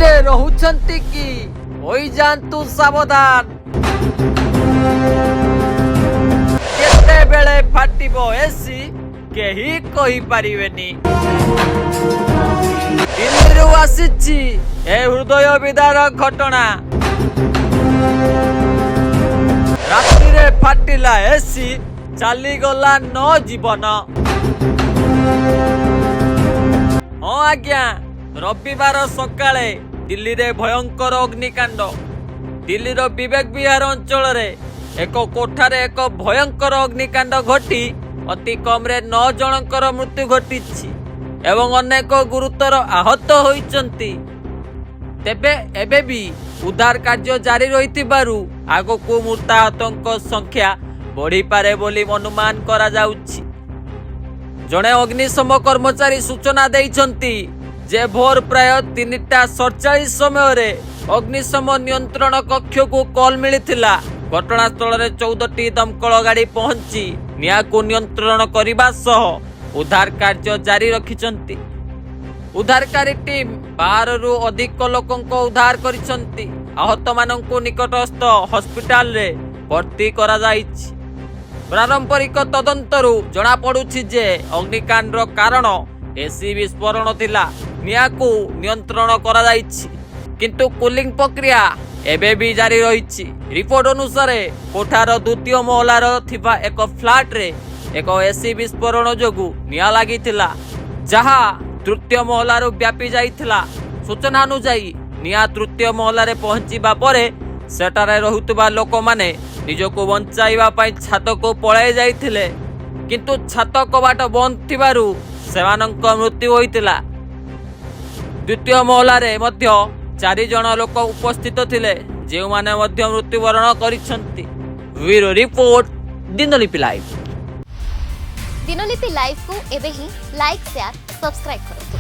ରାତିରେ ରହୁଛନ୍ତି କି ହୋଇଯାଆନ୍ତୁ ସାବଧାନ। କେତେବେଳେ ଫାଟିବ ଏସି କେହି କହିପାରିବେନି। ଦିଲ୍ଲୀରୁ ଆସିଛି ଏ ହୃଦୟ ବିଦାର ଘଟଣା। ରାତିରେ ଫାଟିଲା ଏସି ଚାଲିଗଲା 9 ଜୀବନ। ହଁ ଆଜ୍ଞା, ରବିବାର ସକାଳେ ଦିଲ୍ଲୀରେ ଭୟଙ୍କର ଅଗ୍ନିକାଣ୍ଡ। ଦିଲ୍ଲୀର ବିବେକ ବିହାର ଅଞ୍ଚଳରେ ଏକ କୋଠାରେ ଏକ ଭୟଙ୍କର ଅଗ୍ନିକାଣ୍ଡ ଘଟି ଅତି କମରେ 9 ଜଣଙ୍କର ମୃତ୍ୟୁ ଘଟିଛି ଏବଂ ଅନେକ ଗୁରୁତର ଆହତ ହୋଇଛନ୍ତି। ତେବେ ଏବେ ବି ଉଦ୍ଧାର କାର୍ଯ୍ୟ ଜାରି ରହିଥିବାରୁ ଆଗକୁ ମୃତାହତଙ୍କ ସଂଖ୍ୟା ବଢିପାରେ ବୋଲି ଅନୁମାନ କରାଯାଉଛି। ଜଣେ ଅଗ୍ନିଶମ କର୍ମଚାରୀ ସୂଚନା ଦେଇଛନ୍ତି ଯେ ଭୋର ପ୍ରାୟ 3:47 ସମୟରେ ଅଗ୍ନିଶମ ନିୟନ୍ତ୍ରଣ କକ୍ଷକୁ କଲ୍ ମିଳିଥିଲା। ଘଟଣାସ୍ଥଳରେ 14ଟି ଦମକଳ ଗାଡି ପହଞ୍ଚି ନିଆଁକୁ ନିୟନ୍ତ୍ରଣ କରିବା ସହ ଉଦ୍ଧାର କାର୍ଯ୍ୟ ଜାରି ରଖିଛନ୍ତି। ଉଦ୍ଧାରକାରୀ ଟିମ୍ 12ରୁ ଅଧିକ ଲୋକଙ୍କ ଉଦ୍ଧାର କରିଛନ୍ତି। ଆହତମାନଙ୍କୁ ନିକଟସ୍ଥ ହସ୍ପିଟାଲରେ ଭର୍ତ୍ତି କରାଯାଇଛି। ପାରମ୍ପରିକ ତଦନ୍ତରୁ ଜଣାପଡୁଛି ଯେ ଅଗ୍ନିକାଣ୍ଡର କାରଣ ଏସି ବିସ୍ଫୋରଣ ଥିଲା। ନିଆଁକୁ ନିୟନ୍ତ୍ରଣ କରାଯାଇଛି କିନ୍ତୁ କୁଲିଂ ପ୍ରକ୍ରିୟା ଏବେ ବି ଜାରି ରହିଛି। ରିପୋର୍ଟ ଅନୁସାରେ କୋଠାର ଦ୍ୱିତୀୟ ମହଲାର ଥିବା ଏକ ଫ୍ଲାଟରେ ଏକ ଏସି ବିସ୍ଫୋରଣ ଯୋଗୁଁ ନିଆଁ ଲାଗିଥିଲା, ଯାହା ତୃତୀୟ ମହଲାରୁ ବ୍ୟାପି ଯାଇଥିଲା। ସୂଚନା ଅନୁଯାୟୀ ନିଆଁ ତୃତୀୟ ମହଲାରେ ପହଞ୍ଚିବା ପରେ ସେଠାରେ ରହୁଥିବା ଲୋକମାନେ ନିଜକୁ ବଞ୍ଚାଇବା ପାଇଁ ଛାତକୁ ପଳାଇ ଯାଇଥିଲେ, କିନ୍ତୁ ଛାତ କବାଟ ବନ୍ଦ ଥିବାରୁ ସେମାନଙ୍କ ମୃତ୍ୟୁ ହୋଇଥିଲା। ଦ୍ୱିତୀୟ ମହଲାରେ ମଧ୍ୟ 4 ଜଣ ଲୋକ ଉପସ୍ଥିତ ଥିଲେ, ଯେଉଁମାନେ ମଧ୍ୟ ମୃତ୍ୟୁବରଣ କରିଛନ୍ତି। ବ୍ୟୁରୋ ରିପୋର୍ଟ, ଦିନଲିପି ଲାଇଭ୍। ଦିନଲିପି ଲାଇଭ୍ को एबे ही लाइक शेयर सब्सक्राइब करନ୍ତୁ।